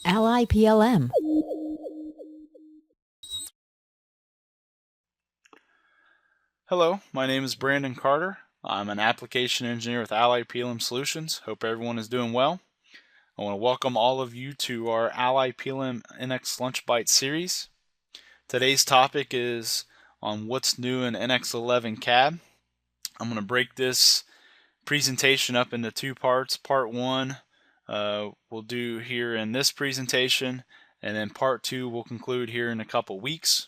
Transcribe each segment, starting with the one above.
Ally PLM. Hello, my name is Brandon Carter. I'm an application engineer with Ally PLM Solutions. Hope everyone is doing well. I want to welcome all of you to our Ally PLM NX Lunch Byte series. Today's topic is on what's new in NX11 CAD. I'm going to break this presentation up into two parts. Part 1 we'll do here in this presentation, and then part 2 we'll conclude here in a couple weeks.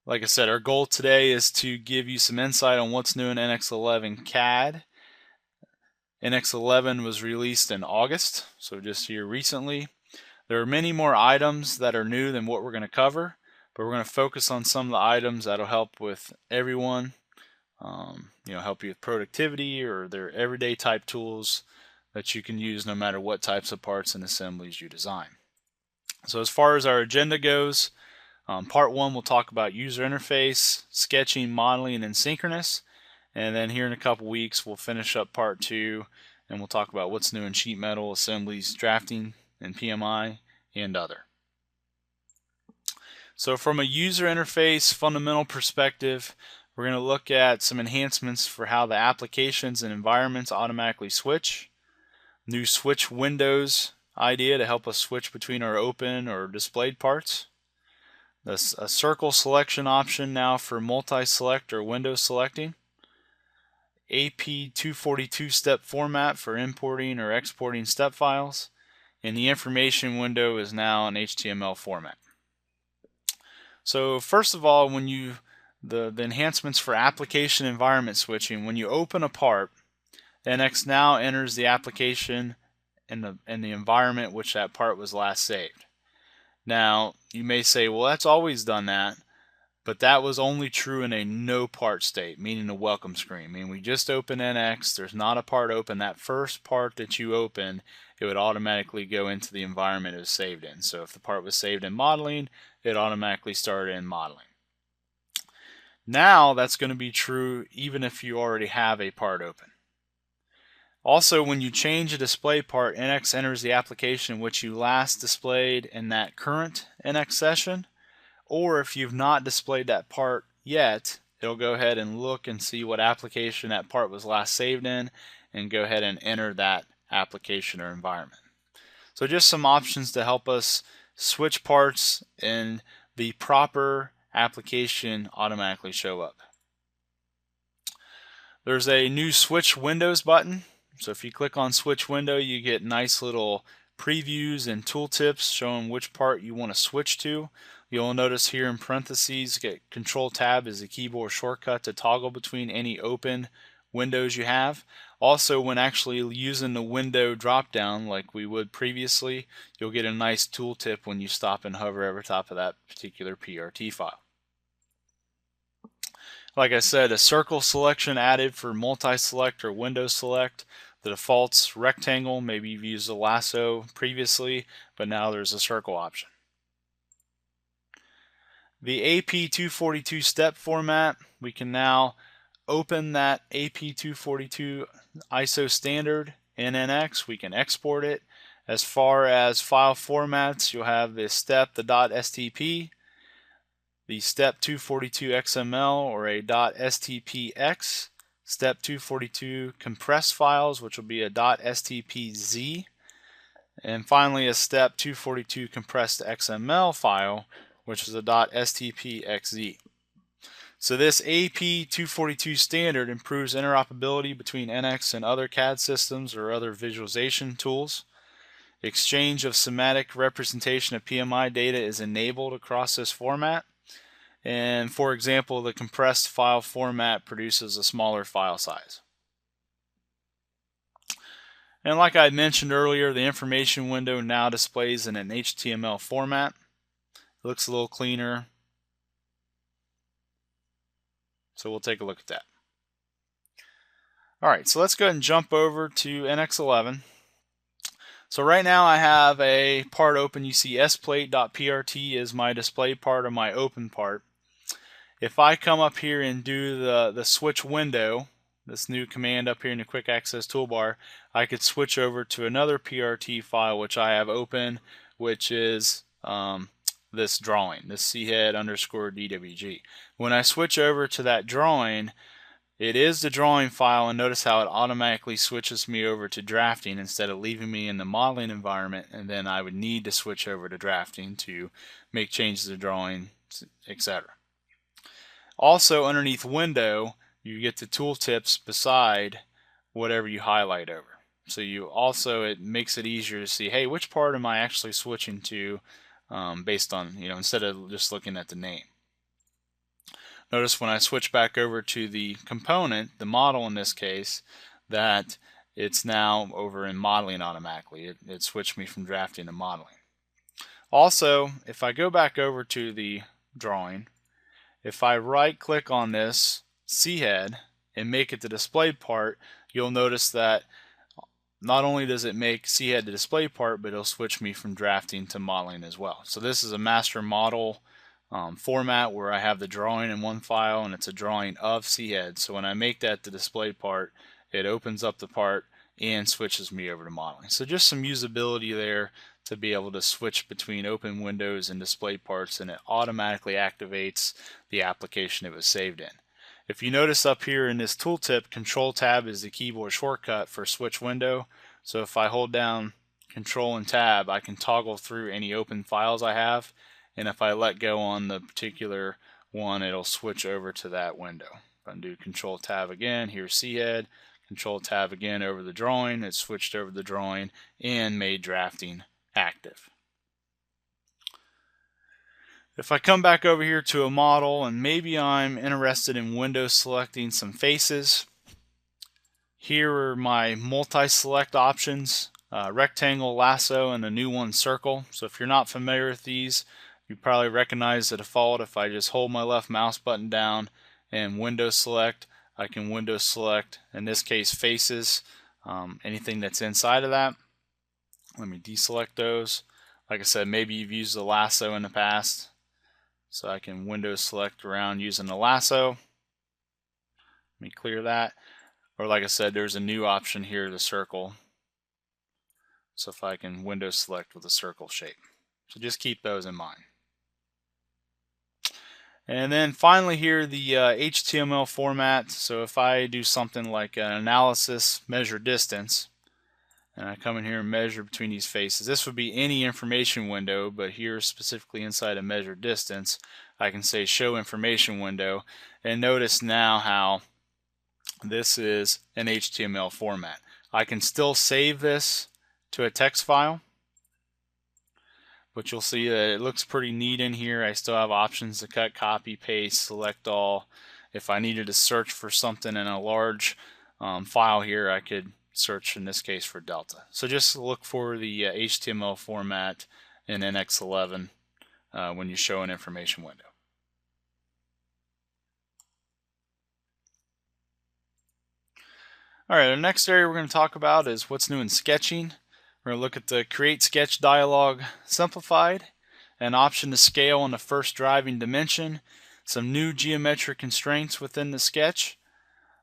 Like I said, our goal today is to give you some insight on what's new in NX11 CAD. NX11 was released in August, so just here recently. There are many more items that are new than what we're going to cover, but we're going to focus on some of the items that'll help with everyone, help you with productivity or their everyday type tools that you can use no matter what types of parts and assemblies you design. So as far as our agenda goes, part 1 we'll talk about user interface, sketching, modeling, and Synchronous. And then here in a couple weeks we'll finish up part 2 and we'll talk about what's new in sheet metal, assemblies, drafting, and PMI, and other. So from a user interface fundamental perspective, we're going to look at some enhancements for how the applications and environments automatically switch. New switch windows idea to help us switch between our open or displayed parts. A circle selection option now for multi-select or window selecting. AP242 step format for importing or exporting step files. And the information window is now in HTML format. So first of all, when the enhancements for application environment switching, when you open a part, NX now enters the application and the environment which that part was last saved. Now, you may say, well, that's always done that, but that was only true in a no part state, meaning a welcome screen. I mean, we just open NX, there's not a part open. That first part that you open, it would automatically go into the environment it was saved in. So if the part was saved in modeling, it automatically started in modeling. Now that's going to be true even if you already have a part open. Also, when you change a display part, NX enters the application which you last displayed in that current NX session, or if you've not displayed that part yet, it'll go ahead and look and see what application that part was last saved in and go ahead and enter that application or environment. So just some options to help us switch parts and the proper application automatically show up. There's a new switch windows button. So if you click on switch window, you get nice little previews and tooltips showing which part you want to switch to. You'll notice here in parentheses, get Control Tab is a keyboard shortcut to toggle between any open windows you have. Also, when actually using the window drop down like we would previously, you'll get a nice tooltip when you stop and hover over top of that particular PRT file. Like I said, a circle selection added for multi-select or window select. The default's rectangle. Maybe you've used a lasso previously, but now there's a circle option. The AP242 step format, we can now open that AP242 ISO standard in NX. We can export it. As far as file formats, you'll have the step, the .stp, the step 242 XML or a .stpx, step 242 compressed files, which will be a .stpz, and finally a step 242 compressed XML file, which is a .stpxz. So this AP242 standard improves interoperability between NX and other CAD systems or other visualization tools. Exchange of semantic representation of PMI data is enabled across this format. And for example, the compressed file format produces a smaller file size. And like I mentioned earlier, the information window now displays in an HTML format. It looks a little cleaner. So we'll take a look at that. Alright, so let's go ahead and jump over to NX11. So right now I have a part open. You see splate.prt is my display part of my open part. If I come up here and do the switch window, this new command up here in the quick access toolbar, I could switch over to another PRT file which I have open, which is this drawing, this chead_DWG. When I switch over to that drawing, it is the drawing file, and notice how it automatically switches me over to drafting instead of leaving me in the modeling environment, and then I would need to switch over to drafting to make changes to drawing, etc. Also, underneath window, you get the tooltips beside whatever you highlight over. So it makes it easier to see, hey, which part am I actually switching to based on, instead of just looking at the name. Notice when I switch back over to the component, the model in this case, that it's now over in modeling automatically. It switched me from drafting to modeling. Also, if I go back over to the drawing, if I right click on this CAD and make it the display part, you'll notice that not only does it make CAD the display part, but it'll switch me from drafting to modeling as well. So this is a master model format where I have the drawing in one file and it's a drawing of CAD. So when I make that the display part, it opens up the part and switches me over to modeling. So just some usability there to be able to switch between open windows and display parts, and it automatically activates the application it was saved in. If you notice up here in this tooltip, Control Tab is the keyboard shortcut for switch window. So if I hold down Control and Tab, I can toggle through any open files I have, and if I let go on the particular one, it'll switch over to that window. If I do Control Tab again, here's CAD, Control Tab again over the drawing, it switched over the drawing and made drafting active. If I come back over here to a model and maybe I'm interested in window selecting some faces, here are my multi-select options, rectangle, lasso, and a new one, circle. So if you're not familiar with these, you probably recognize the default. If I just hold my left mouse button down and window select, I can window select, in this case, faces, anything that's inside of that. Let me deselect those. Like I said, maybe you've used the lasso in the past, so I can window select around using the lasso. Let me clear that. Or like I said, there's a new option here, the circle. So if I can window select with a circle shape. So just keep those in mind. And then finally here, the HTML format. So if I do something like an analysis, measure distance, and I come in here and measure between these faces, this would be any information window, but here specifically inside a measure distance, I can say show information window, and notice now how this is an HTML format. I can still save this to a text file, but you'll see that it looks pretty neat in here. I still have options to cut, copy, paste, select all. If I needed to search for something in a large file here, I could search in this case for Delta. So just look for the HTML format in NX11 when you show an information window. Alright, the next area we're going to talk about is what's new in sketching. We're going to look at the Create Sketch dialog simplified, an option to scale on the first driving dimension, some new geometric constraints within the sketch,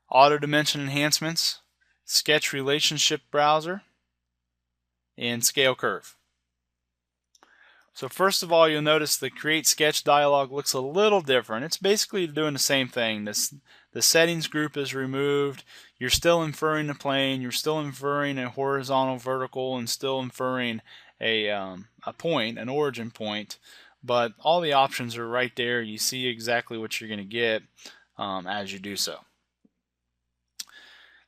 auto dimension enhancements, sketch relationship browser, and scale curve. So first of all, you'll notice the Create Sketch dialog looks a little different. It's basically doing the same thing. The settings group is removed. You're still inferring the plane. You're still inferring a horizontal, vertical, and still inferring a point, an origin point. But all the options are right there. You see exactly what you're going to get as you do so.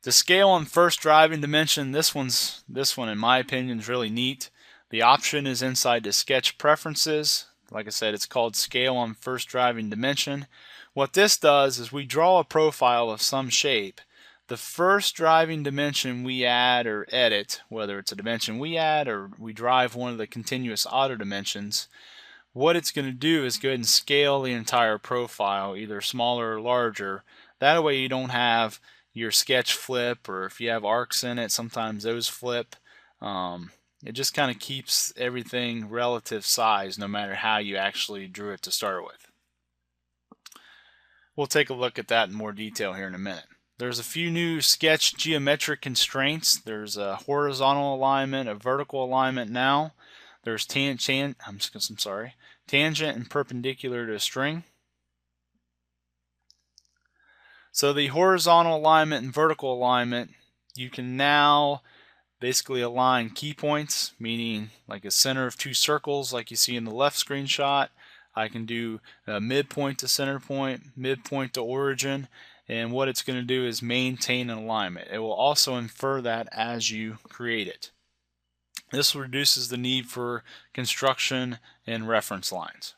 The scale on first driving dimension, this one in my opinion is really neat. The option is inside the sketch preferences. Like I said, it's called scale on first driving dimension. What this does is we draw a profile of some shape. The first driving dimension we add or edit, whether it's a dimension we add or we drive one of the continuous auto dimensions, what it's going to do is go ahead and scale the entire profile, either smaller or larger. That way you don't have your sketch flip, or if you have arcs in it, sometimes those flip. It just kind of keeps everything relative size no matter how you actually drew it to start with. We'll take a look at that in more detail here in a minute. there's a few new sketch geometric constraints. There's a horizontal alignment, a vertical alignment now. There's tangent and perpendicular to a string. So the horizontal alignment and vertical alignment, you can now basically align key points, meaning like a center of two circles like you see in the left screenshot. I can do a midpoint to center point, midpoint to origin, and what it's going to do is maintain an alignment. It will also infer that as you create it. This reduces the need for construction and reference lines.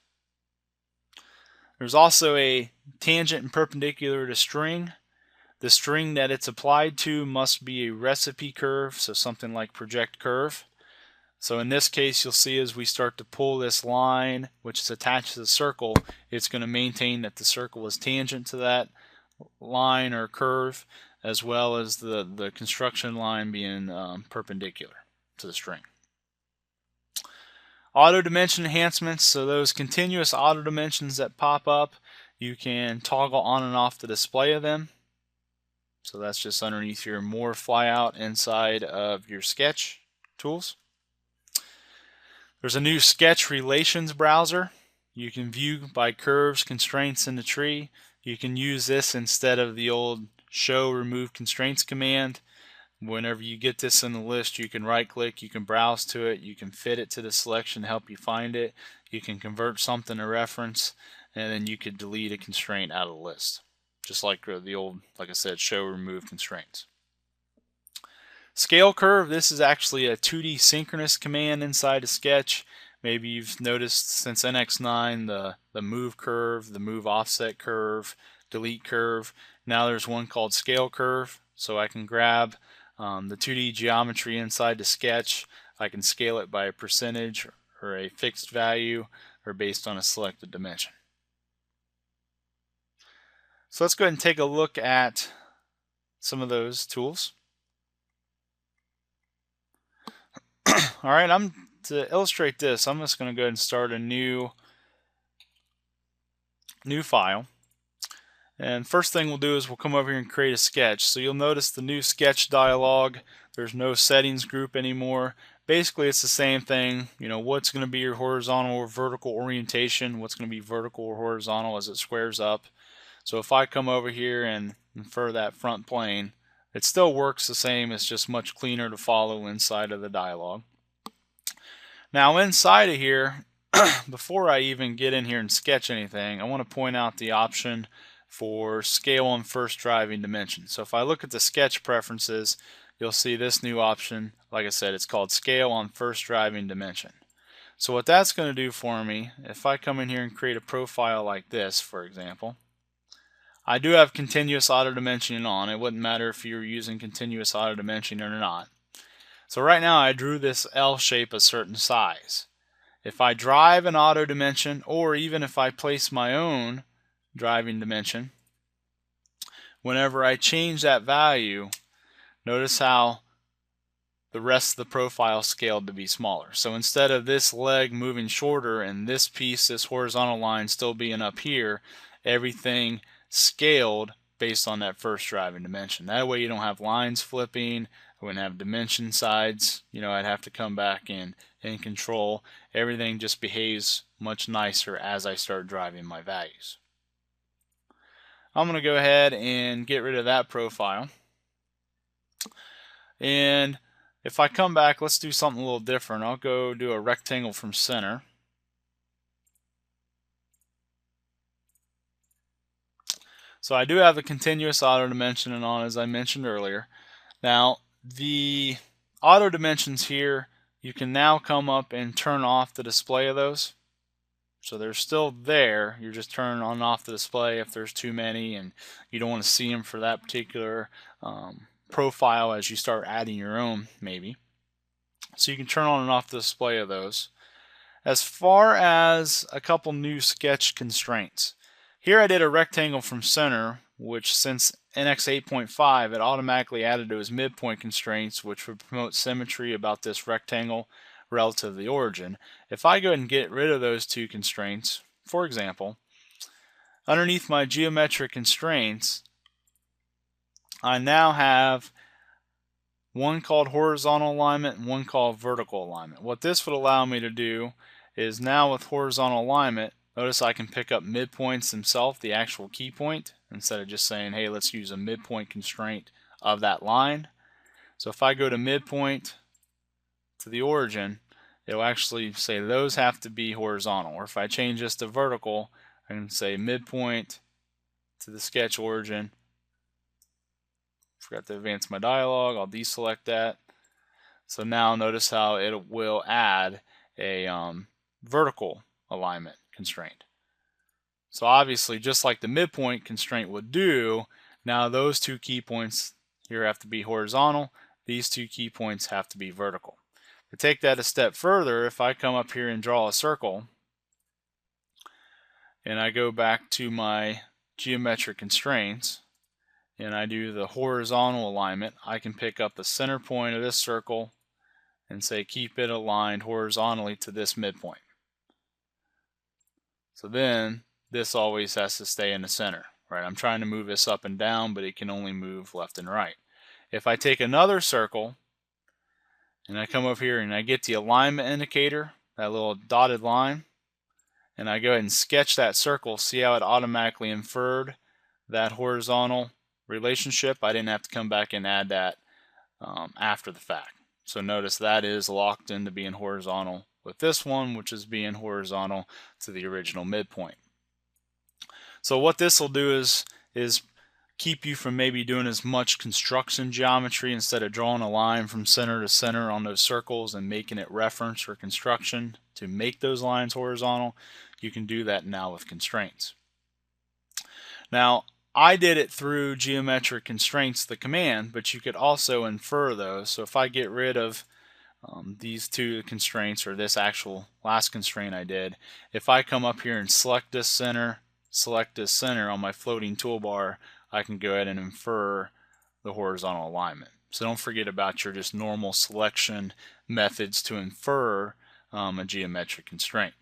There's also a tangent and perpendicular to string. The string that it's applied to must be a recipe curve, so something like project curve. So in this case, you'll see as we start to pull this line, which is attached to the circle, it's going to maintain that the circle is tangent to that line or curve, as well as the construction line being perpendicular to the string. Auto dimension enhancements, so those continuous auto dimensions that pop up, you can toggle on and off the display of them. So that's just underneath your more flyout inside of your sketch tools. There's a new sketch relations browser. You can view by curves, constraints in the tree. You can use this instead of the old show remove constraints command. Whenever you get this in the list, you can right click, you can browse to it, you can fit it to the selection to help you find it, you can convert something to reference, and then you could delete a constraint out of the list. Just like the old, like I said, show remove constraints. Scale curve, this is actually a 2D synchronous command inside a sketch. Maybe you've noticed since NX9 the move curve, the move offset curve, delete curve. Now there's one called scale curve, so I can grab the 2D geometry inside the sketch. I can scale it by a percentage or a fixed value or based on a selected dimension. So let's go ahead and take a look at some of those tools. Alright, to illustrate this, I'm just going to go ahead and start a new file. And first thing we'll do is we'll come over here and create a sketch. So you'll notice the new sketch dialog, there's no settings group anymore. Basically it's the same thing, what's going to be your horizontal or vertical orientation, what's going to be vertical or horizontal as it squares up. So if I come over here and infer that front plane, it still works the same, it's just much cleaner to follow inside of the dialog. Now inside of here, before I even get in here and sketch anything, I want to point out the option for scale on first driving dimension. So if I look at the sketch preferences, you'll see this new option. Like I said, it's called scale on first driving dimension. So what that's going to do for me, if I come in here and create a profile like this, for example, I do have continuous auto dimensioning on. It wouldn't matter if you're using continuous auto dimensioning or not. So right now I drew this L shape a certain size. If I drive an auto dimension, or even if I place my own driving dimension, whenever I change that value, notice how the rest of the profile scaled to be smaller. So instead of this leg moving shorter and this piece, this horizontal line still being up here, everything scaled based on that first driving dimension. That way you don't have lines flipping, I wouldn't have dimension sides, I'd have to come back in and control. Everything just behaves much nicer as I start driving my values. I'm going to go ahead and get rid of that profile. And if I come back, let's do something a little different. I'll go do a rectangle from center. So I do have the continuous auto dimensioning on, as I mentioned earlier. Now the auto dimensions here, you can now come up and turn off the display of those. So they're still there, you're just turning on and off the display if there's too many and you don't want to see them for that particular profile as you start adding your own maybe. So you can turn on and off the display of those. As far as a couple new sketch constraints, here I did a rectangle from center, which since NX 8.5 it automatically added those midpoint constraints which would promote symmetry about this rectangle relative to the origin. If I go ahead and get rid of those two constraints, for example, underneath my geometric constraints, I now have one called horizontal alignment and one called vertical alignment. What this would allow me to do is now with horizontal alignment, notice I can pick up midpoints themselves, the actual key point, instead of just saying, hey, let's use a midpoint constraint of that line. So if I go to midpoint to the origin, it'll actually say those have to be horizontal. Or if I change this to vertical, I can say midpoint to the sketch origin. Forgot to advance my dialog. I'll deselect that. So now notice how it will add a vertical alignment constraint. So obviously, just like the midpoint constraint would do, now those two key points here have to be horizontal. These two key points have to be vertical. To take that a step further, if I come up here and draw a circle, and I go back to my geometric constraints, and I do the horizontal alignment, I can pick up the center point of this circle and say keep it aligned horizontally to this midpoint. So then this always has to stay in the center, right? I'm trying to move this up and down, but it can only move left and right. If I take another circle and I come over here and I get the alignment indicator, that little dotted line, and I go ahead and sketch that circle, see how it automatically inferred that horizontal relationship. I didn't have to come back and add that after the fact. So notice that is locked into being horizontal with this one, which is being horizontal to the original midpoint. So what this will do is keep you from maybe doing as much construction geometry. Instead of drawing a line from center to center on those circles and making it reference for construction to make those lines horizontal, you can do that now with constraints. Now, I did it through geometric constraints, the command, but you could also infer those. So if I get rid of these two constraints, or this actual last constraint I did, if I come up here and select this center on my floating toolbar, I can go ahead and infer the horizontal alignment. So don't forget about your just normal selection methods to infer a geometric constraint.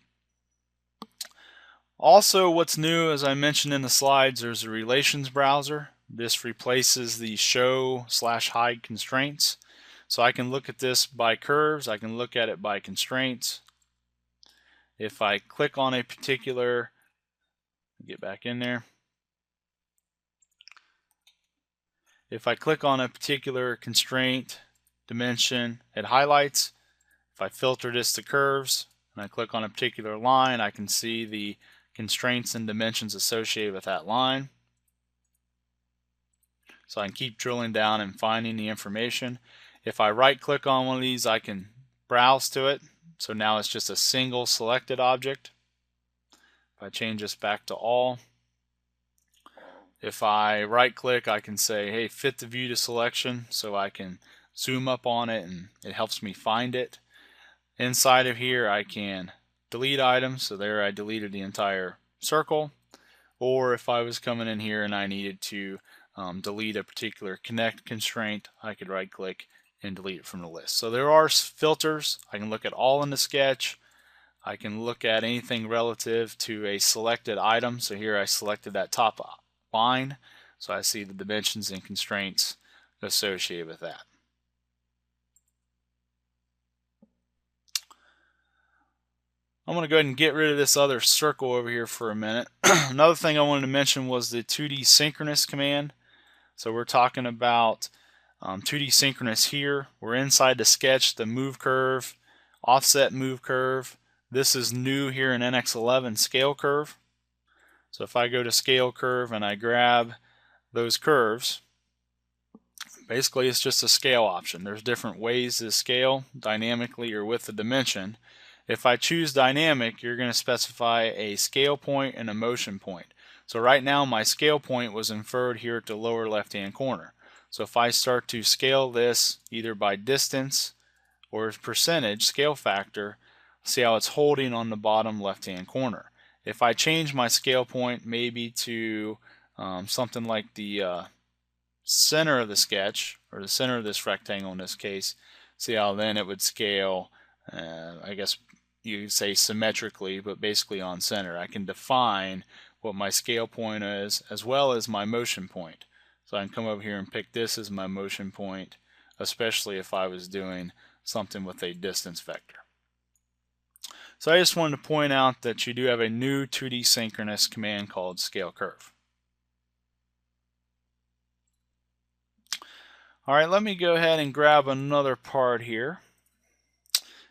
Also, what's new, as I mentioned in the slides, there's a relations browser. This replaces the show/hide constraints. So I can look at this by curves, I can look at it by constraints. If I click on a particular, get back in there. If I click on a particular constraint dimension, it highlights. If I filter this to curves and I click on a particular line, I can see the constraints and dimensions associated with that line. So I can keep drilling down and finding the information. If I right click on one of these, I can browse to it. So now it's just a single selected object. If I change this back to all, if I right click, I can say, hey, fit the view to selection, so I can zoom up on it and it helps me find it. Inside of here, I can delete items, so there I deleted the entire circle. Or if I was coming in here and I needed to delete a particular connect constraint, I could right click and delete it from the list. So there are filters. I can look at all in the sketch. I can look at anything relative to a selected item. So here I selected that top line, so I see the dimensions and constraints associated with that. I'm going to go ahead and get rid of this other circle over here for a minute. Another thing I wanted to mention was the 2D synchronous command. So we're talking about 2D synchronous here. We're inside the sketch, the move curve, offset move curve. This is new here in NX11, scale curve. So if I go to scale curve and I grab those curves, basically it's just a scale option. There's different ways to scale, dynamically or with the dimension. If I choose dynamic, you're going to specify a scale point and a motion point. So right now my scale point was inferred here at the lower left hand corner. So if I start to scale this either by distance or percentage, scale factor, see how it's holding on the bottom left hand corner. If I change my scale point maybe to something like the center of the sketch, or the center of this rectangle in this case, see how then it would scale, I guess you could say symmetrically, but basically on center. I can define what my scale point is as well as my motion point. So I can come over here and pick this as my motion point, especially if I was doing something with a distance vector. So I just wanted to point out that you do have a new 2D synchronous command called scale curve. Alright, let me go ahead and grab another part here,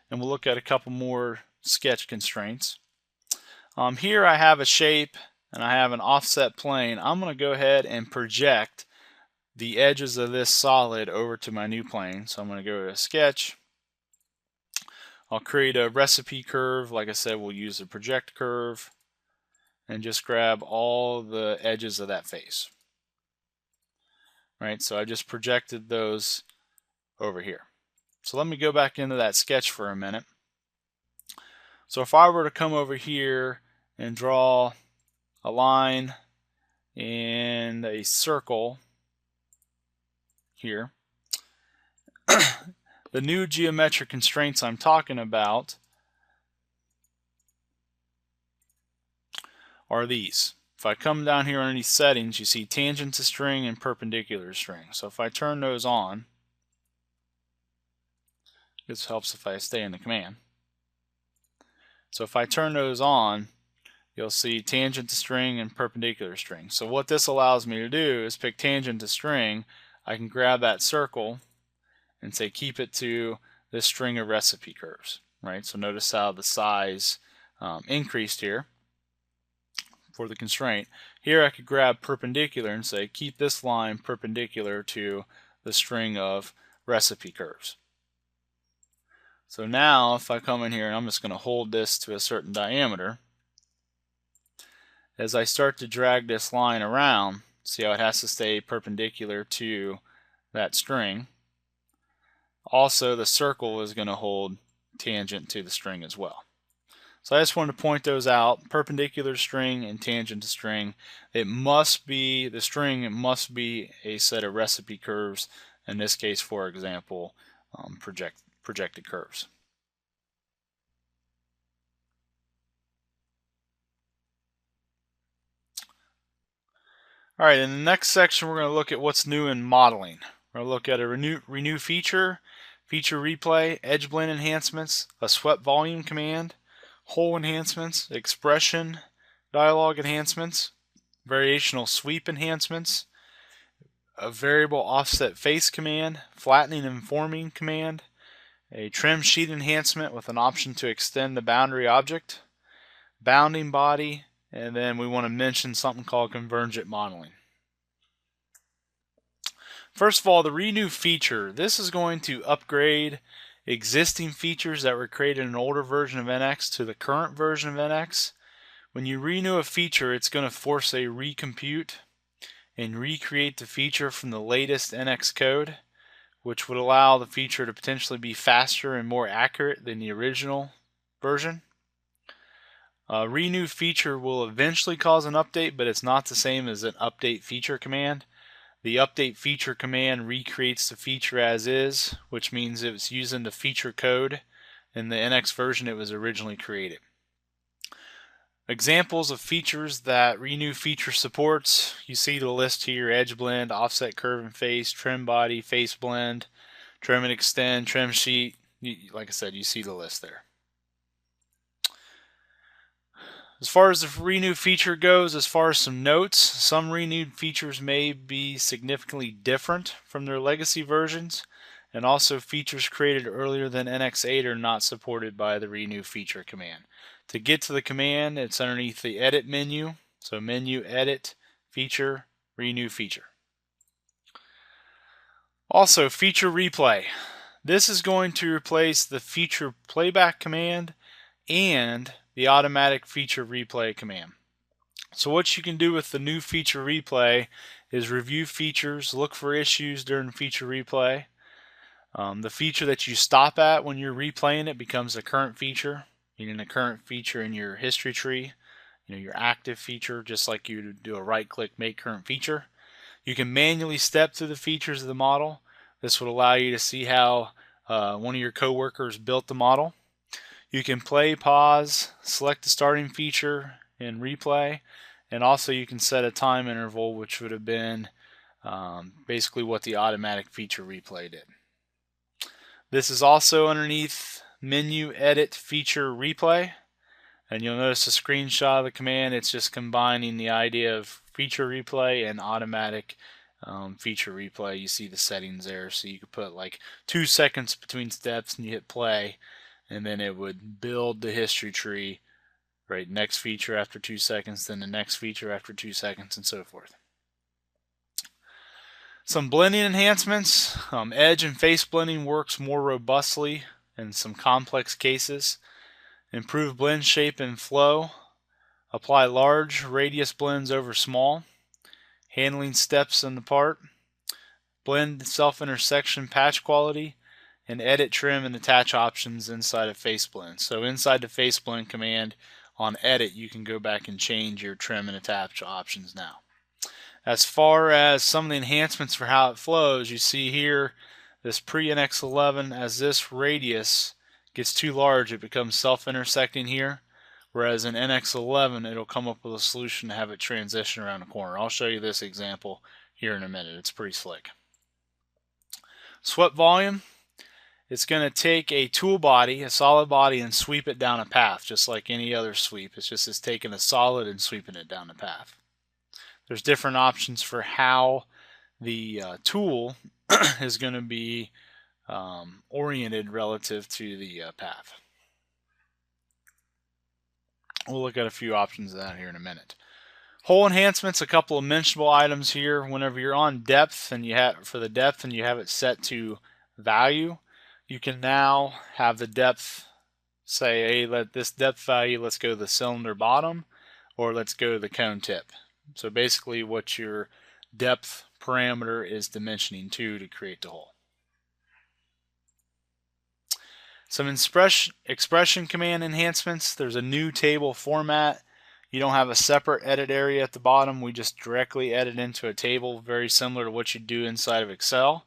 and we'll look at a couple more sketch constraints. Here I have a shape and I have an offset plane. I'm going to go ahead and project the edges of this solid over to my new plane. So I'm going to go to sketch. I'll create a recipe curve. Like I said, we'll use the project curve and just grab all the edges of that face. Right, so I just projected those over here. So let me go back into that sketch for a minute. So if I were to come over here and draw a line and a circle here, the new geometric constraints I'm talking about are these. If I come down here underneath settings, you see tangent to string and perpendicular to string. So if I turn those on, this helps if I stay in the command. So if I turn those on, you'll see tangent to string and perpendicular string. So what this allows me to do is pick tangent to string. I can grab that circle and say keep it to this string of recipe curves. Right. So notice how the size increased here for the constraint. Here I could grab perpendicular and say keep this line perpendicular to the string of recipe curves. So now if I come in here and I'm just going to hold this to a certain diameter, as I start to drag this line around, see how it has to stay perpendicular to that string. Also the circle is going to hold tangent to the string as well. So I just wanted to point those out. Perpendicular string and tangent to string. It must be, the string, it must be a set of recipe curves. In this case, for example, projected curves. Alright, in the next section we're going to look at what's new in modeling. We're going to look at a renew feature, feature replay, edge blend enhancements, a swept volume command, hole enhancements, expression, dialog enhancements, variational sweep enhancements, a variable offset face command, flattening and forming command, a trim sheet enhancement with an option to extend the boundary object, bounding body, and then we want to mention something called convergent modeling. First of all, the renew feature. This is going to upgrade existing features that were created in an older version of NX to the current version of NX. When you renew a feature, it's going to force a recompute and recreate the feature from the latest NX code, which would allow the feature to potentially be faster and more accurate than the original version. Renew feature will eventually cause an update, but it's not the same as an update feature command. The update feature command recreates the feature as is, which means it's using the feature code in the NX version it was originally created. Examples of features that renew feature supports, you see the list here: edge blend, offset curve and face, trim body, face blend, trim and extend, trim sheet. Like I said, you see the list there. As far as the renew feature goes, as far as some notes, some renewed features may be significantly different from their legacy versions, and also features created earlier than NX8 are not supported by the renew feature command. To get to the command, it's underneath the edit menu, so menu, edit, feature, renew feature. Also, feature replay. This is going to replace the feature playback command and the automatic feature replay command. So what you can do with the new feature replay is review features, look for issues during feature replay. The feature that you stop at when you're replaying it becomes a current feature, meaning a current feature in your history tree, your active feature, just like you do a right click make current feature. You can manually step through the features of the model. This would allow you to see how one of your coworkers built the model. You can play, pause, select the starting feature and replay, and also you can set a time interval, which would have been basically what the automatic feature replay did. This is also underneath menu edit feature replay, and you'll notice a screenshot of the command. It's just combining the idea of feature replay and automatic feature replay. You see the settings there, so you could put like 2 seconds between steps and you hit play, and then it would build the history tree, right? Next feature after 2 seconds, then the next feature after 2 seconds, and so forth. Some blending enhancements. Edge and face blending works more robustly in some complex cases. Improve blend shape and flow. Apply large radius blends over small. Handling steps in the part. Blend self-intersection patch quality. And edit, trim, and attach options inside of face blend. So inside the face blend command on edit, you can go back and change your trim and attach options now. As far as some of the enhancements for how it flows, you see here this pre-NX11, as this radius gets too large, it becomes self-intersecting here, whereas in NX11 it'll come up with a solution to have it transition around the corner. I'll show you this example here in a minute. It's pretty slick. Swept volume. It's going to take a tool body, a solid body, and sweep it down a path, just like any other sweep. It's taking a solid and sweeping it down the path. There's different options for how the tool is going to be oriented relative to the path. We'll look at a few options of that here in a minute. Hole enhancements, a couple of mentionable items here. Whenever you're on depth and you have it set to value, you can now have the depth say, hey, let this depth value, let's go to the cylinder bottom, or let's go to the cone tip. So basically what your depth parameter is dimensioning to create the hole. Some expression command enhancements. There's a new table format. You don't have a separate edit area at the bottom. We just directly edit into a table, very similar to what you do inside of Excel.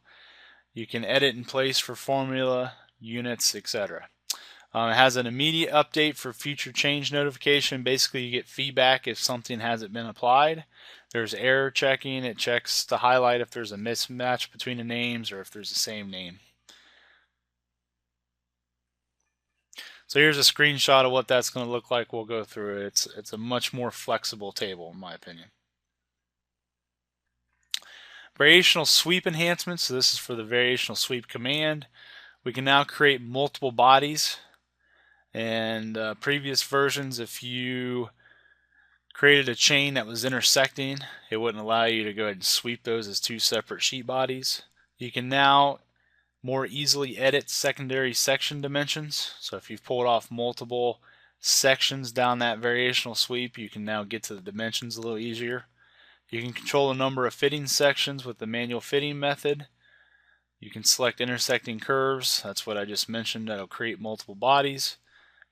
You can edit in place for formula, units, etc. It has an immediate update for future change notification. Basically, you get feedback if something hasn't been applied. There's error checking. It checks to highlight if there's a mismatch between the names or if there's the same name. So here's a screenshot of what that's going to look like. We'll go through it. It's a much more flexible table, in my opinion. Variational sweep enhancements. So this is for the variational sweep command. We can now create multiple bodies. And previous versions, if you created a chain that was intersecting, it wouldn't allow you to go ahead and sweep those as 2 separate sheet bodies. You can now more easily edit secondary section dimensions. So if you've pulled off multiple sections down that variational sweep, you can now get to the dimensions a little easier. You can control the number of fitting sections with the manual fitting method. You can select intersecting curves. That's what I just mentioned. That'll create multiple bodies.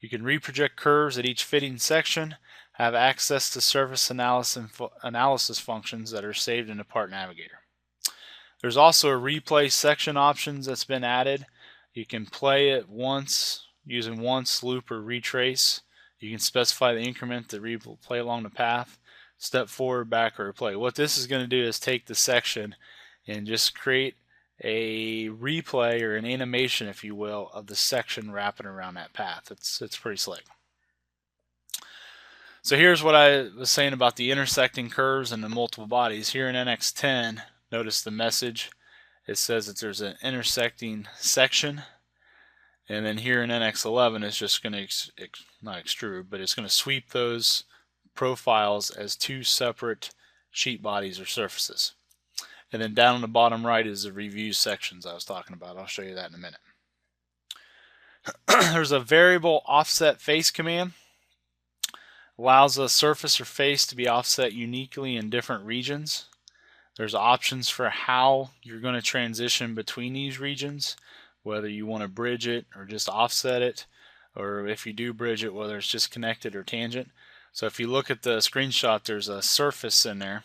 You can reproject curves at each fitting section, have access to surface analysis functions that are saved in the Part Navigator. There's also a replay section options that's been added. You can play it once using once, loop, or retrace. You can specify the increment to replay along the path, step forward, back, or replay. What this is going to do is take the section and just create a replay or an animation, if you will, of the section wrapping around that path. It's pretty slick. So here's what I was saying about the intersecting curves and the multiple bodies. Here in NX10, notice the message. It says that there's an intersecting section. And then here in NX11, it's just going to, not extrude, but it's going to sweep those profiles as 2 separate sheet bodies or surfaces. And then down on the bottom right is the review sections I was talking about. I'll show you that in a minute. There's a variable offset face command. Allows a surface or face to be offset uniquely in different regions. There's options for how you're going to transition between these regions, whether you want to bridge it or just offset it, or if you do bridge it, whether it's just connected or tangent. So if you look at the screenshot, there's a surface in there,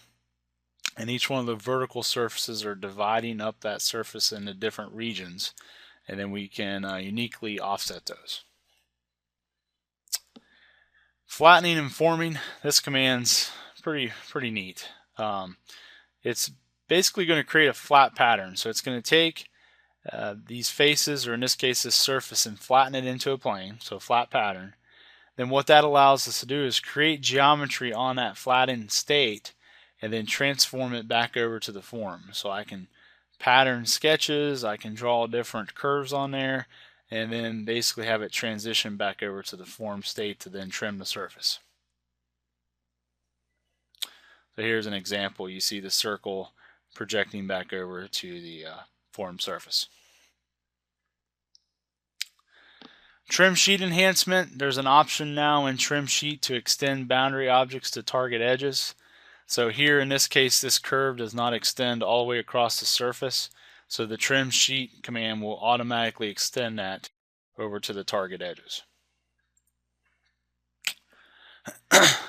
and each one of the vertical surfaces are dividing up that surface into different regions, and then we can uniquely offset those. Flattening and forming, this command's pretty neat. It's basically going to create a flat pattern. So it's going to take these faces, or in this case this surface, and flatten it into a plane, so a flat pattern. Then what that allows us to do is create geometry on that flattened state and then transform it back over to the form. So I can pattern sketches, I can draw different curves on there, and then basically have it transition back over to the form state to then trim the surface. So here's an example. You see the circle projecting back over to the form surface. Trim sheet enhancement. There's an option now in trim sheet to extend boundary objects to target edges. So here in this case, this curve does not extend all the way across the surface. So the trim sheet command will automatically extend that over to the target edges.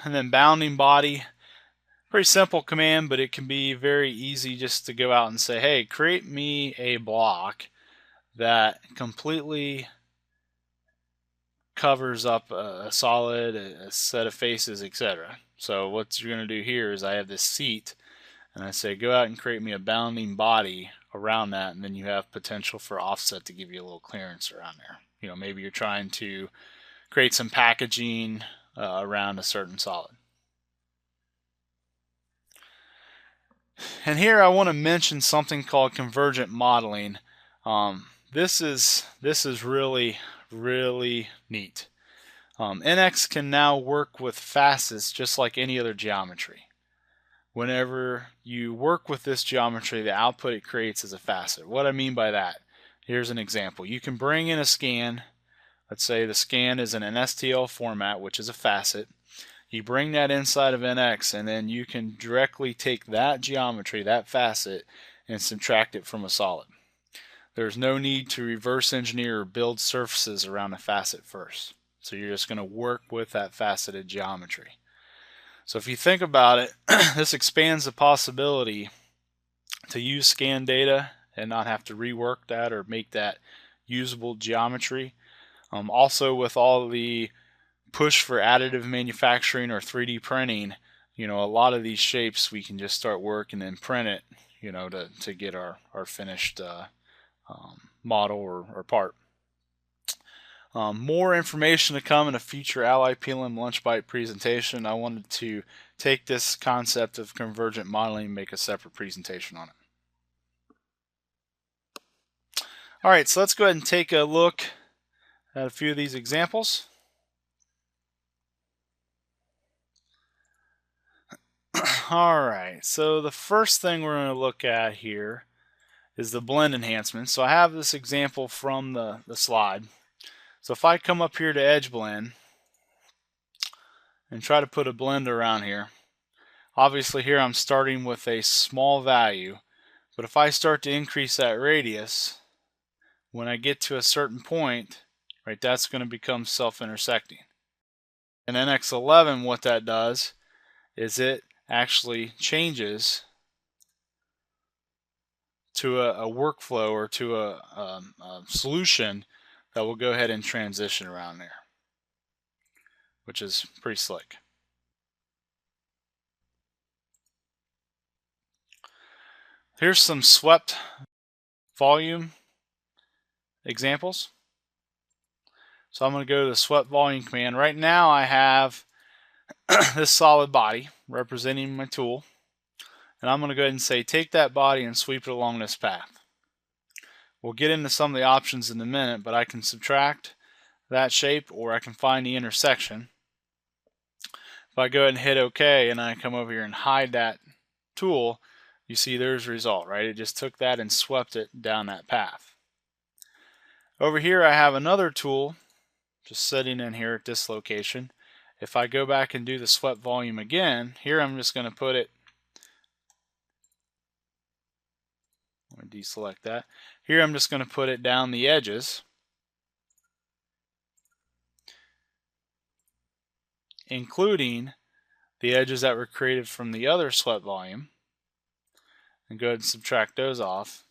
And then bounding body. Pretty simple command, but it can be very easy just to go out and say, hey, create me a block that completely covers up a solid, a set of faces, etc. So what you're going to do here is I have this seat, and I say go out and create me a bounding body around that, and then you have potential for offset to give you a little clearance around there. You know, maybe you're trying to create some packaging around a certain solid. And here I want to mention something called convergent modeling. This is really neat. NX can now work with facets just like any other geometry. Whenever you work with this geometry, the output it creates is a facet. What I mean by that, here's an example. You can bring in a scan. Let's say the scan is in an STL format, which is a facet. You bring that inside of NX, and then you can directly take that geometry, that facet, and subtract it from a solid. There's no need to reverse engineer or build surfaces around a facet first. So you're just going to work with that faceted geometry. So if you think about it, this expands the possibility to use scan data and not have to rework that or make that usable geometry. Also, with all the push for additive manufacturing or 3D printing, you know, a lot of these shapes we can just start working and print it, you know, to get our finished model or part. More information to come in a future Ally PLM Lunch Byte presentation. I wanted to take this concept of convergent modeling and make a separate presentation on it. All right, so let's go ahead and take a look at a few of these examples. All right, so the first thing we're going to look at here is the blend enhancement. So I have this example from the slide. So if I come up here to edge blend and try to put a blend around here, obviously here I'm starting with a small value, but if I start to increase that radius, when I get to a certain point, right, that's going to become self-intersecting. In NX11, what that does is it actually changes to a workflow or to a solution that will go ahead and transition around there, which is pretty slick. Here's some swept volume examples. So I'm going to go to the swept volume command. Right now I have this solid body representing my tool, and I'm going to go ahead and say take that body and sweep it along this path. We'll get into some of the options in a minute, but I can subtract that shape or I can find the intersection. If I go ahead and hit OK and I come over here and hide that tool, you see there's a result, right? It just took that and swept it down that path. Over here I have another tool just sitting in here at this location. If I go back and do the swept volume again, here I'm just going to put it, I'm going to deselect that. Here I'm just going to put it down the edges, including the edges that were created from the other swept volume, and go ahead and subtract those off,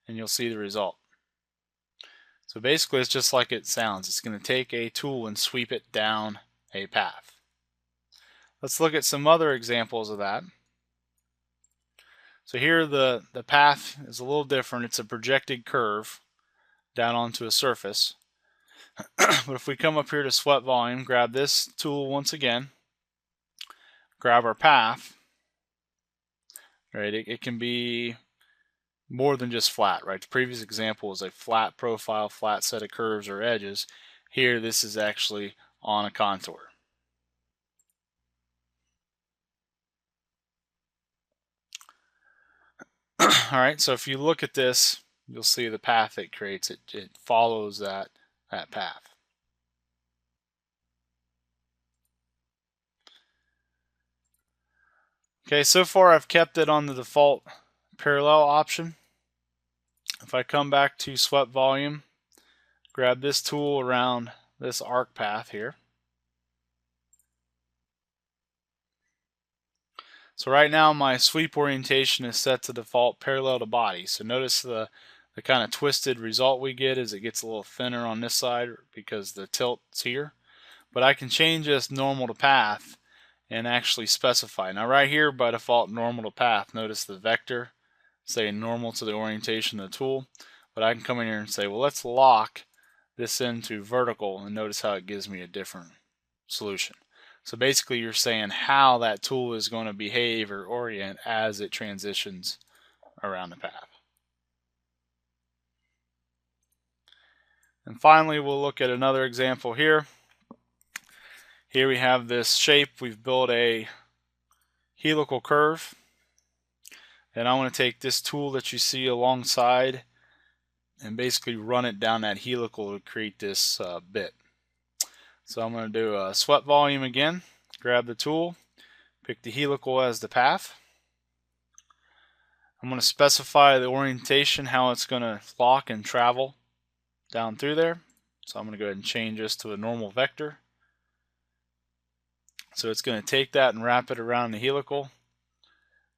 and you'll see the result. So basically it's just like it sounds. It's going to take a tool and sweep it down a path. Let's look at some other examples of that. So here the path is a little different. It's a projected curve down onto a surface. But if we come up here to swept volume, grab this tool once again, grab our path, right? It can be more than just flat, right? The previous example was a flat profile, flat set of curves or edges. Here, this is actually on a contour. All right, so if you look at this, you'll see the path it creates. It follows that path. Okay, so far I've kept it on the default parallel option. If I come back to swept volume, grab this tool around this arc path here. So right now my sweep orientation is set to default parallel to body. So notice the kind of twisted result we get is it gets a little thinner on this side because the tilt's here. But I can change this normal to path and actually specify. Now right here by default normal to path, notice the vector say normal to the orientation of the tool. But I can come in here and say, well, let's lock this into vertical, and notice how it gives me a different solution. So basically you're saying how that tool is going to behave or orient as it transitions around the path. And finally we'll look at another example here. Here we have this shape. We've built a helical curve. And I want to take this tool that you see alongside and basically run it down that helical to create this bit. So I'm going to do a swept volume again, grab the tool, pick the helical as the path. I'm going to specify the orientation, how it's going to lock and travel down through there. So I'm going to go ahead and change this to a normal vector. So it's going to take that and wrap it around the helical,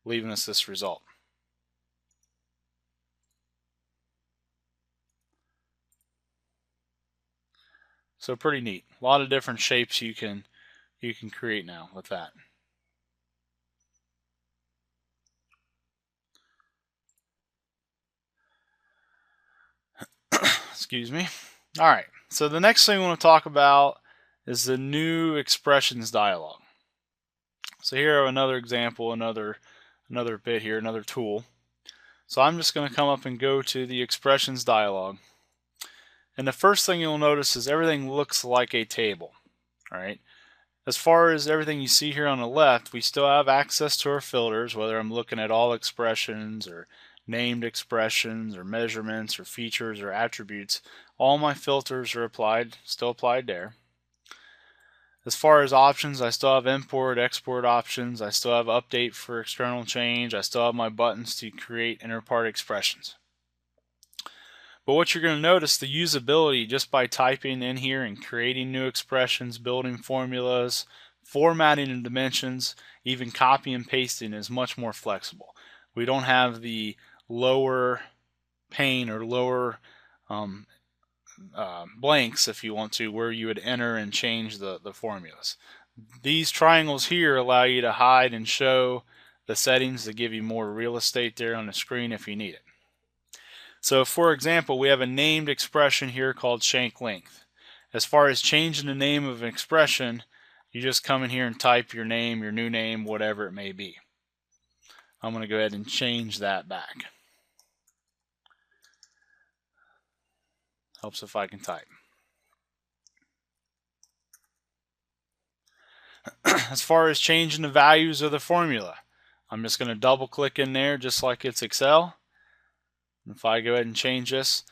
leaving us this result. So pretty neat. A lot of different shapes you can create now with that. Excuse me. All right. So the next thing we want to talk about is the new expressions dialog. So here another example, another bit here, another tool. So I'm just going to come up and go to the expressions dialog. And the first thing you'll notice is everything looks like a table. All right. As far as everything you see here on the left, we still have access to our filters, whether I'm looking at all expressions or named expressions or measurements or features or attributes. All my filters are still applied there. As far as options, I still have import, export options. I still have update for external change. I still have my buttons to create inter-part expressions. But what you're going to notice, the usability just by typing in here and creating new expressions, building formulas, formatting and dimensions, even copy and pasting is much more flexible. We don't have the lower pane or lower blanks, if you want to, where you would enter and change the formulas. These triangles here allow you to hide and show the settings to give you more real estate there on the screen if you need it. So for example, we have a named expression here called shank length. As far as changing the name of an expression, you just come in here and type your name, your new name, whatever it may be. I'm going to go ahead and change that back. Helps if I can type. As far as changing the values of the formula, I'm just going to double click in there just like it's Excel. If I go ahead and change this,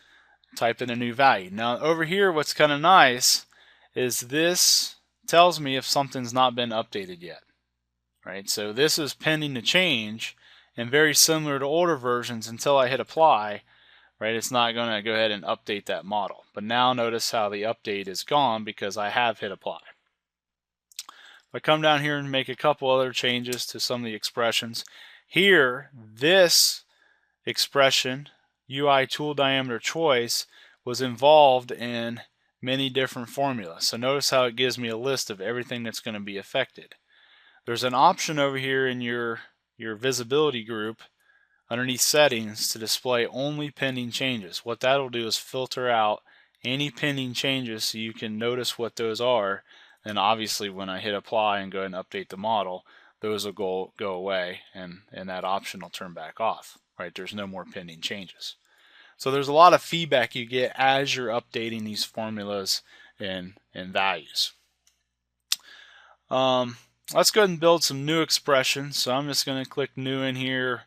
type in a new value. Now over here what's kind of nice is this tells me if something's not been updated yet. Right? So this is pending to change, and very similar to older versions, until I hit apply, right, it's not going to go ahead and update that model. But now notice how the update is gone because I have hit apply. If I come down here and make a couple other changes to some of the expressions, here this expression, UI tool diameter choice, was involved in many different formulas. So notice how it gives me a list of everything that's going to be affected. There's an option over here in your visibility group underneath settings to display only pending changes. What that'll do is filter out any pending changes so you can notice what those are. And obviously when I hit apply and go ahead and update the model, those will go away, and that option will turn back off. Right? There's no more pending changes. So there's a lot of feedback you get as you're updating these formulas and values. Let's go ahead and build some new expressions. So I'm just going to click new in here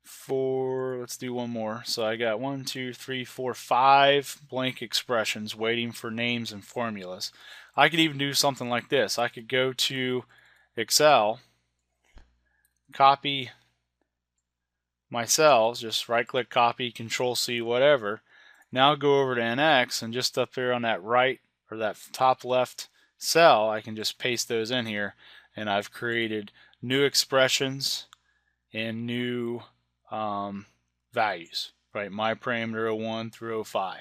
for, let's do one more. So I got 1, 2, 3, 4, 5 blank expressions waiting for names and formulas. I could even do something like this. I could go to Excel, copy my cells, just right click copy, control C, whatever. Now go over to NX, and just up there on that right or that top left cell, I can just paste those in here, and I've created new expressions and new values, right? My parameter 01 through 05.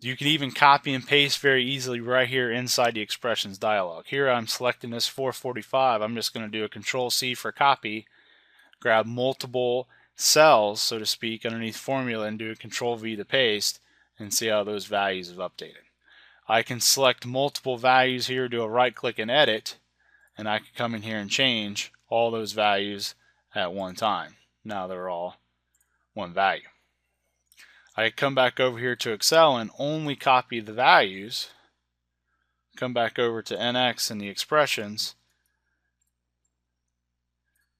You can even copy and paste very easily right here inside the expressions dialog. Here I'm selecting this 445. I'm just going to do a control C for copy, grab multiple cells, so to speak, underneath formula and do a control V to paste, and see how those values have updated. I can select multiple values here, do a right click and edit, and I can come in here and change all those values at one time. Now they're all one value. I come back over here to Excel and only copy the values, come back over to NX and the expressions,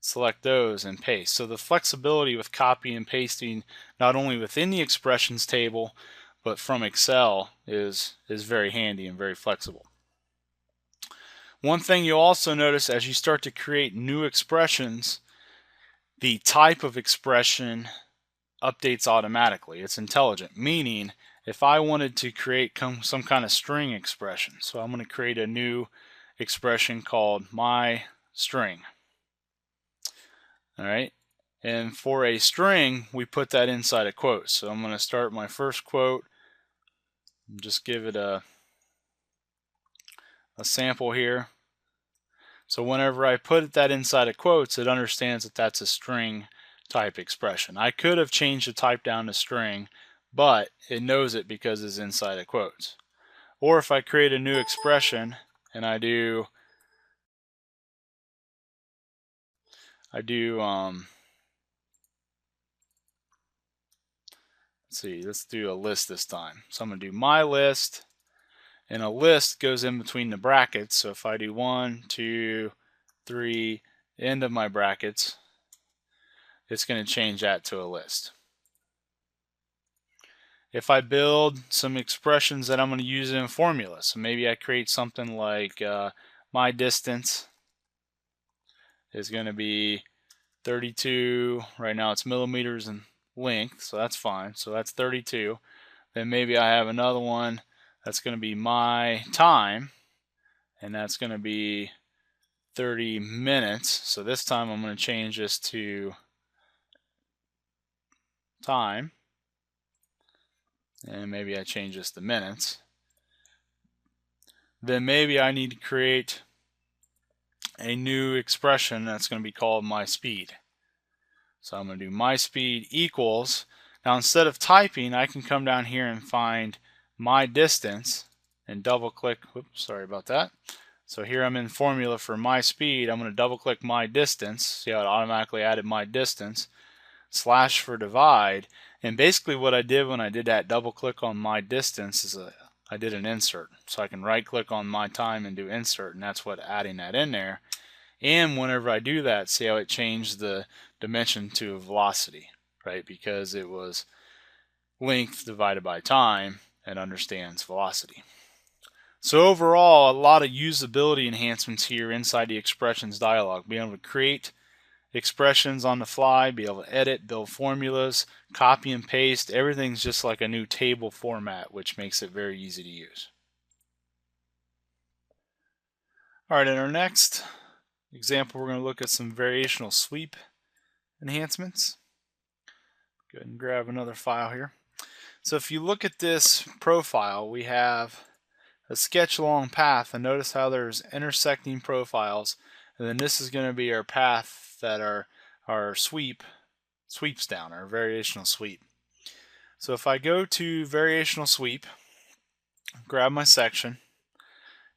select those and paste. So the flexibility with copy and pasting, not only within the expressions table, but from Excel is very handy and very flexible. One thing you'll also notice as you start to create new expressions, the type of expression updates automatically. It's intelligent, meaning if I wanted to create some kind of string expression, so I'm going to create a new expression called my string. All right, and for a string we put that inside a quote. So I'm going to start my first quote and just give it a sample here. So whenever I put that inside of quotes, it understands that that's a string type expression. I could have changed the type down to string, but it knows it because it's inside of quotes. Or if I create a new expression and I do let's see, let's do a list this time. So I'm going to do my list, and a list goes in between the brackets. So if I do 1, 2, 3, end of my brackets, it's going to change that to a list. If I build some expressions that I'm going to use in formula, so maybe I create something like my distance is going to be 32. Right now it's millimeters in length, so that's fine. So that's 32. Then maybe I have another one that's going to be my time, and that's going to be 30 minutes. So this time I'm going to change this to time, and maybe I change this to minutes. Then maybe I need to create a new expression that's going to be called my speed. So I'm going to do my speed equals. Now instead of typing, I can come down here and find my distance and double click. Whoops, sorry about that. So here I'm in formula for my speed. I'm going to double click my distance. See how it automatically added my distance. Slash for divide. And basically what I did when I did that double click on my distance is I did an insert. So I can right click on my time and do insert, and that's what adding that in there. And whenever I do that, see how it changed the dimension to velocity, right? Because it was length divided by time and understands velocity. So overall, a lot of usability enhancements here inside the expressions dialog. Being able to create expressions on the fly, be able to edit, build formulas, copy and paste. Everything's just like a new table format, which makes it very easy to use. All right, in our next example, we're going to look at some variational sweep enhancements. Go ahead and grab another file here. So if you look at this profile, we have a sketch along path, and notice how there's intersecting profiles, and then this is going to be our path that our sweep sweeps down, or variational sweep. So if I go to variational sweep, grab my section,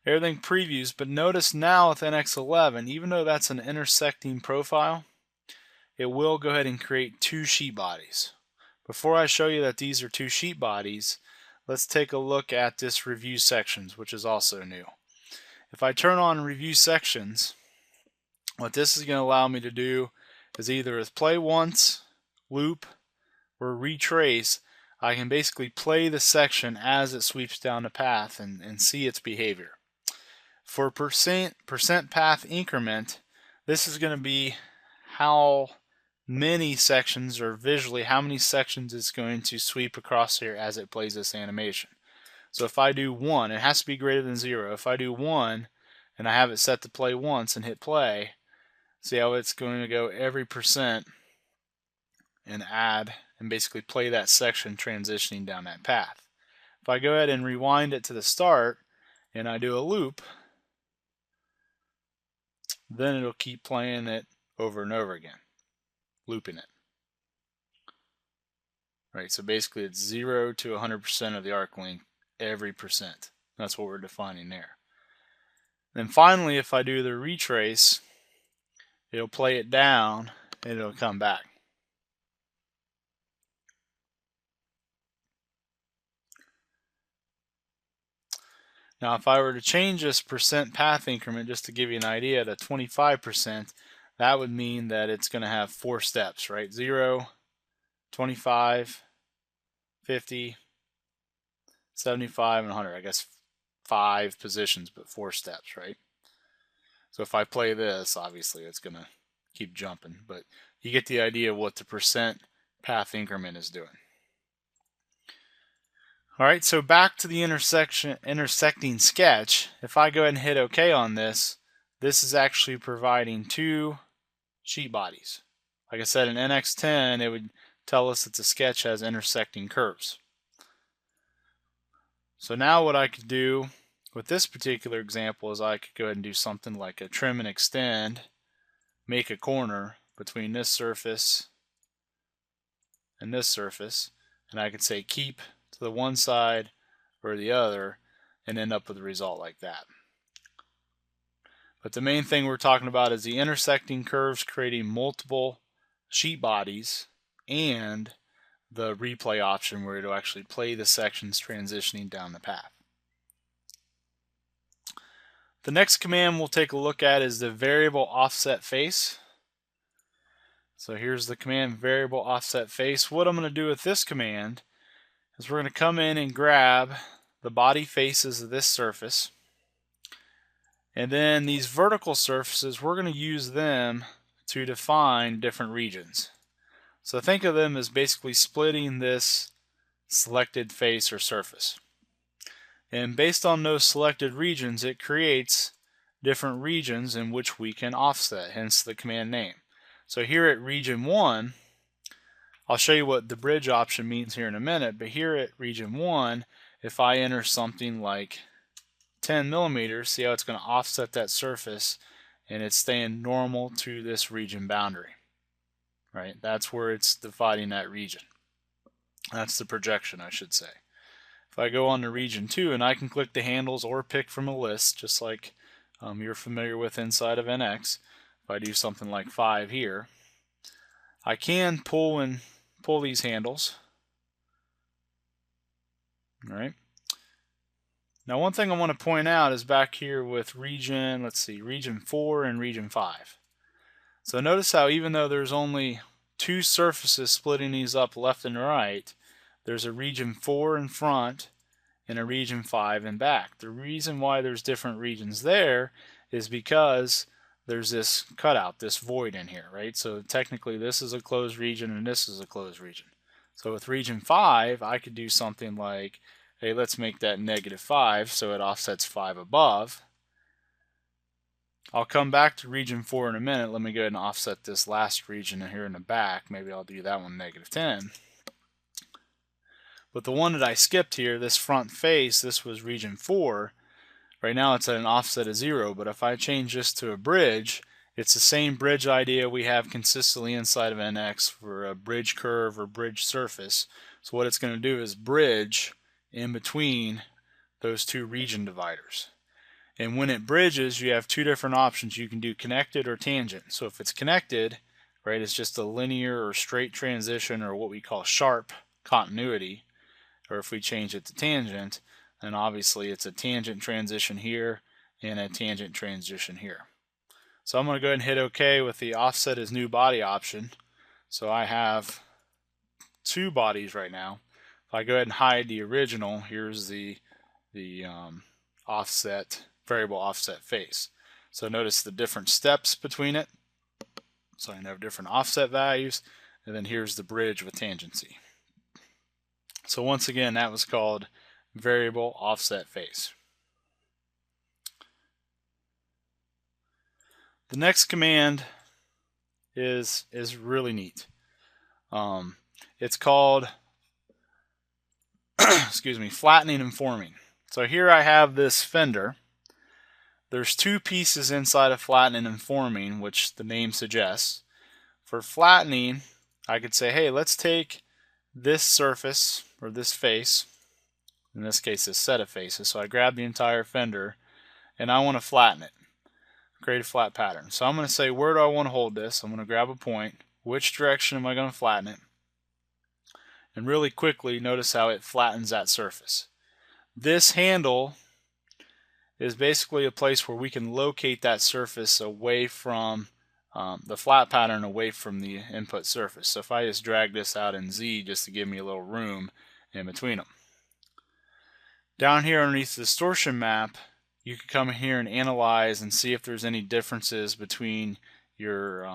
everything previews, but notice now with NX11, even though that's an intersecting profile, it will go ahead and create two sheet bodies. Before I show you that these are two sheet bodies, let's take a look at this review sections, which is also new. If I turn on review sections, what this is going to allow me to do is either with play once, loop, or retrace, I can basically play the section as it sweeps down the path and see its behavior. For percent path increment, this is going to be how many sections, or visually how many sections it's going to sweep across here as it plays this animation. So if I do 1, it has to be greater than 0. If I do 1 and I have it set to play once and hit play, see how it's going to go every percent and add and basically play that section transitioning down that path. If I go ahead and rewind it to the start and I do a loop, then it'll keep playing it over and over again, looping it. Right, so basically it's 0 to 100% of the arc length every percent. That's what we're defining there. Then finally, if I do the retrace, it'll play it down and it'll come back. Now if I were to change this percent path increment, just to give you an idea, to 25%, that would mean that it's going to have 4 steps, right? 0, 25, 50, 75, and 100. I guess 5 positions, but 4 steps, right? So if I play this, obviously it's going to keep jumping, but you get the idea of what the percent path increment is doing. Alright, so back to the intersecting sketch. If I go ahead and hit OK on this, this is actually providing 2 sheet bodies. Like I said, in NX10, it would tell us that the sketch has intersecting curves. So now what I could do with this particular example is I could go ahead and do something like a trim and extend, make a corner between this surface and this surface, and I could say keep to the one side or the other and end up with a result like that. But the main thing we're talking about is the intersecting curves creating multiple sheet bodies and the replay option where it'll actually play the sections transitioning down the path. The next command we'll take a look at is the variable offset face. So here's the command variable offset face. What I'm going to do with this command is we're going to come in and grab the body faces of this surface, and then these vertical surfaces, we're going to use them to define different regions. So think of them as basically splitting this selected face or surface. And based on those selected regions, it creates different regions in which we can offset, hence the command name. So here at region 1, I'll show you what the bridge option means here in a minute, but here at region 1, if I enter something like 10 millimeters, see how it's going to offset that surface and it's staying normal to this region boundary. Right? That's where it's dividing that region. That's the projection, I should say. If I go on to region 2, and I can click the handles or pick from a list, just like you're familiar with inside of NX. If I do something like 5 here, I can pull these handles. All right. Now one thing I want to point out is back here with region, let's see, region 4 and region 5. So notice how even though there's only 2 surfaces splitting these up left and right, there's a region 4 in front and a region 5 in back. The reason why there's different regions there is because there's this cutout, this void in here, right? So technically this is a closed region and this is a closed region. So with region 5, I could do something like, hey, let's make that -5 so it offsets 5 above. I'll come back to region 4 in a minute. Let me go ahead and offset this last region here in the back. Maybe I'll do that one -10. But the one that I skipped here, this front face, this was region 4. Right now it's at an offset of 0, but if I change this to a bridge, It's the same bridge idea we have consistently inside of NX for a bridge curve or bridge surface. So what it's going to do is bridge in between those two region dividers. And when it bridges, you have two different options. You can do connected or tangent. So if it's connected, right, it's just a linear or straight transition, or what we call sharp continuity. Or if we change it to tangent, then obviously it's a tangent transition here and a tangent transition here. So I'm going to go ahead and hit OK with the offset as new body option. So I have two bodies right now. If I go ahead and hide the original, here's the offset, variable offset face. So notice the different steps between it. So I have different offset values, and then here's the bridge with tangency. So once again, that was called variable offset face. The next command is really neat. It's called excuse me, flattening and forming. So here I have this fender. There's two pieces inside of flattening and forming, which the name suggests. For flattening, I could say, hey, let's take this surface, or this face, in this case this set of faces, so I grab the entire fender and I want to flatten it, create a flat pattern. So I'm going to say, where do I want to hold this? I'm going to grab a point. Which direction am I going to flatten it? And really quickly, notice how it flattens that surface. This handle is basically a place where we can locate that surface away from the flat pattern, away from the input surface. So if I just drag this out in Z just to give me a little room in between them. Down here underneath the distortion map, you can come here and analyze and see if there's any differences between your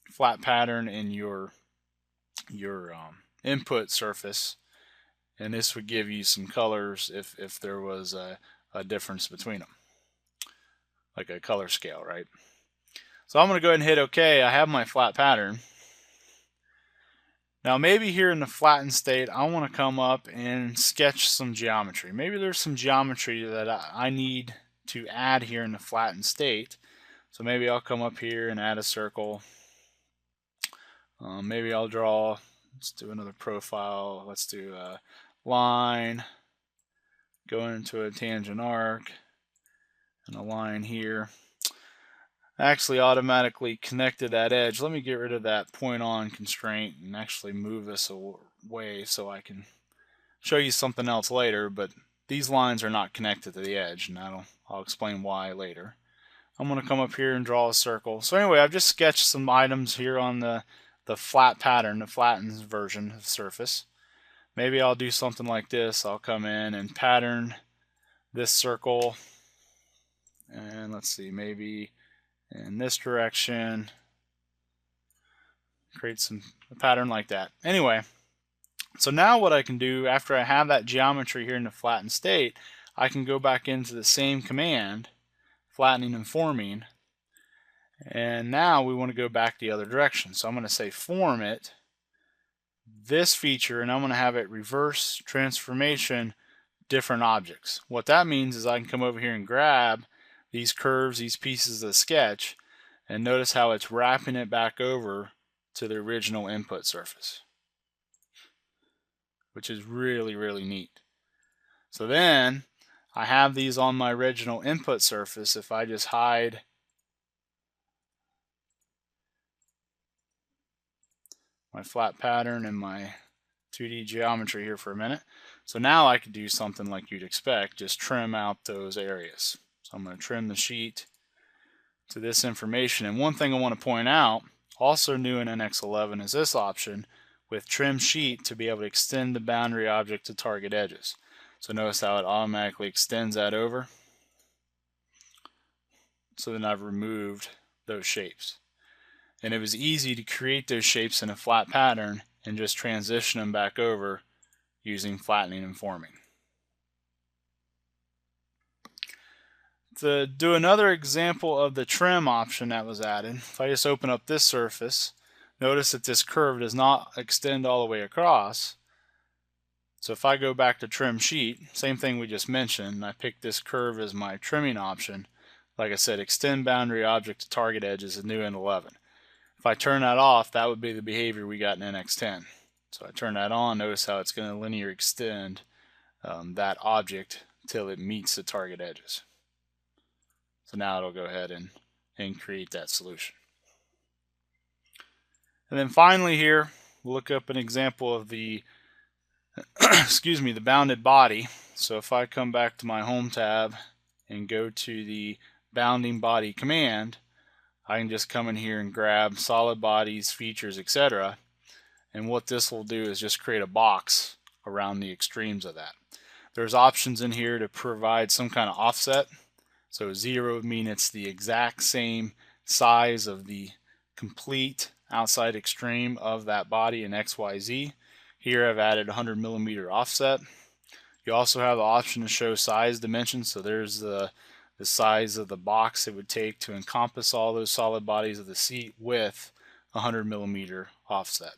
flat pattern and your input surface. And this would give you some colors if there was a difference between them, like a color scale, right? So I'm going to go ahead and hit OK. I have my flat pattern. Now maybe here in the flattened state, I want to come up and sketch some geometry. Maybe there's some geometry that I need to add here in the flattened state. So maybe I'll come up here and add a circle. Maybe I'll draw, let's do another profile. Let's do a line, go into a tangent arc, and a line here. Actually automatically connected that edge. Let me get rid of that point on constraint and actually move this away so I can show you something else later, but these lines are not connected to the edge, and I'll explain why later. I'm going to come up here and draw a circle. So anyway, I've just sketched some items here on the flat pattern, the flattened version of the surface. Maybe I'll do something like this. I'll come in and pattern this circle, and let's see, maybe in this direction, create a pattern like that. Anyway, so now what I can do after I have that geometry here in the flattened state, I can go back into the same command, flattening and forming, and now we want to go back the other direction. So I'm going to say form it, this feature, and I'm going to have it reverse transformation different objects. What that means is I can come over here and grab these curves, these pieces of the sketch, and notice how it's wrapping it back over to the original input surface, which is really, really neat. So then I have these on my original input surface. If I just hide my flat pattern and my 2D geometry here for a minute. So now I could do something like you'd expect, just trim out those areas. So I'm going to trim the sheet to this information. And one thing I want to point out, also new in NX11, is this option with trim sheet to be able to extend the boundary object to target edges. So notice how it automatically extends that over. So then I've removed those shapes. And it was easy to create those shapes in a flat pattern and just transition them back over using flattening and forming. To do another example of the trim option that was added, if I just open up this surface, notice that this curve does not extend all the way across. So if I go back to trim sheet, same thing we just mentioned, I pick this curve as my trimming option. like I said, extend boundary object to target edges in new N11. If I turn that off, that would be the behavior we got in NX10. So I turn that on, notice how it's going to linear extend that object until it meets the target edges. So now it'll go ahead and create that solution. And then finally here, we'll look up an example of the excuse me, the bounded body. So if I come back to my Home tab and go to the bounding body command, I can just come in here and grab solid bodies, features, etc. And what this will do is just create a box around the extremes of that. There's options in here to provide some kind of offset. So 0 would mean it's the exact same size of the complete outside extreme of that body in XYZ. Here I've added 100 millimeter offset. You also have the option to show size dimensions. So there's the size of the box it would take to encompass all those solid bodies of the seat with 100 millimeter offset.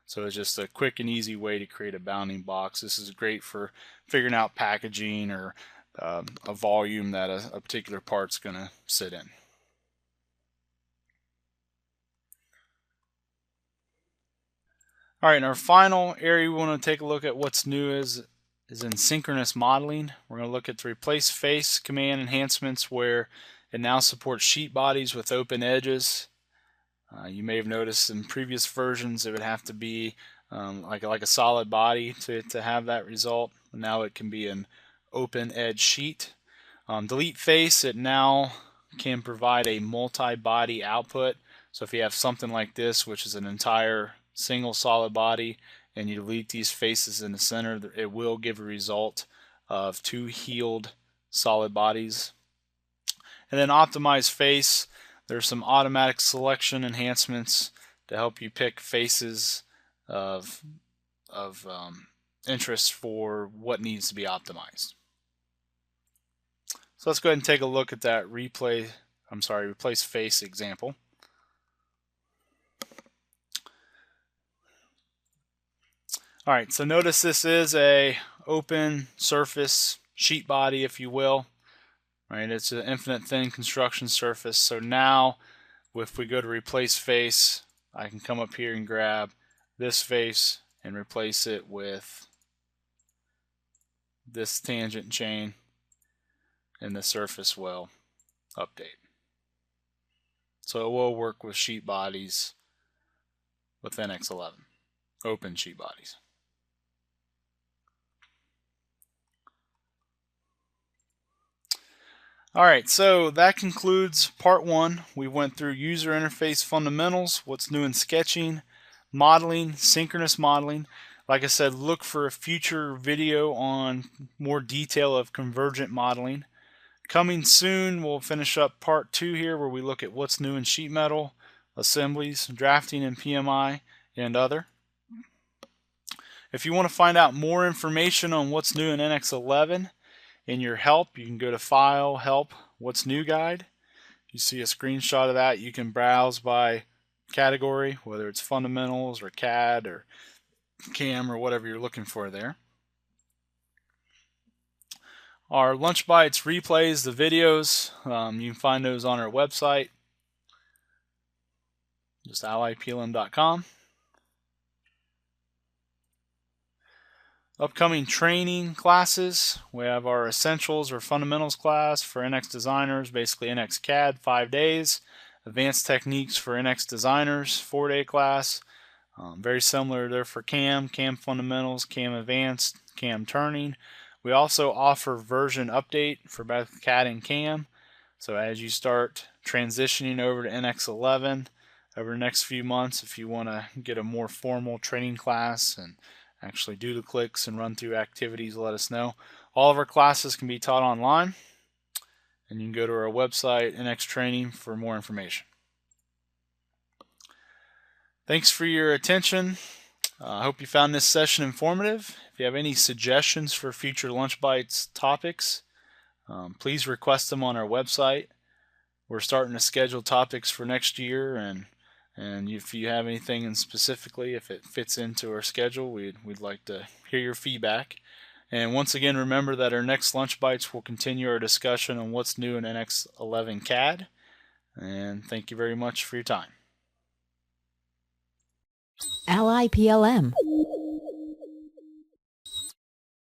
So it's just a quick and easy way to create a bounding box. This is great for figuring out packaging or a volume that a particular part's going to sit in. All right, and our final area we want to take a look at what's new is in synchronous modeling. We're going to look at the replace face command enhancements where it now supports sheet bodies with open edges. You may have noticed in previous versions it would have to be like a solid body to have that result. Now it can be an open edge sheet. Delete face, it now can provide a multi-body output. So if you have something like this, which is an entire single solid body, and you delete these faces in the center, it will give a result of 2 healed solid bodies. And then optimize face, there's some automatic selection enhancements to help you pick faces of interest for what needs to be optimized. So let's go ahead and take a look at that replace face example. All right, so notice this is a open surface sheet body, if you will. Right, it's an infinite thin construction surface. So now, if we go to replace face, I can come up here and grab this face and replace it with this tangent chain, and the surface will update. So it will work with sheet bodies with NX11, open sheet bodies. Alright, so that concludes part 1. We went through user interface fundamentals, what's new in sketching, modeling, synchronous modeling. Like I said, look for a future video on more detail of convergent modeling. Coming soon, we'll finish up part 2 here where we look at what's new in sheet metal, assemblies, drafting and PMI, and other. If you want to find out more information on what's new in NX11, in your help, you can go to File, Help, What's New Guide. You see a screenshot of that. You can browse by category, whether it's fundamentals or CAD or CAM or whatever you're looking for there. Our Lunch Bytes replays, the videos, you can find those on our website, just allyplm.com. Upcoming training classes, we have our Essentials or Fundamentals class for NX designers, basically NX CAD, 5 days. Advanced Techniques for NX designers, 4-day class. Very similar there for CAM Fundamentals, CAM Advanced, CAM Turning. We also offer version update for both CAD and CAM. So as you start transitioning over to NX11 over the next few months, if you want to get a more formal training class and actually do the clicks and run through activities, let us know. All of our classes can be taught online, and you can go to our website, NX Training, for more information. Thanks for your attention. I hope you found this session informative. If you have any suggestions for future Lunch Bytes topics, please request them on our website. We're starting to schedule topics for next year, and if you have anything specifically, if it fits into our schedule, we'd like to hear your feedback. And once again, remember that our next Lunch Bytes will continue our discussion on what's new in NX11 CAD. And thank you very much for your time. Ally PLM.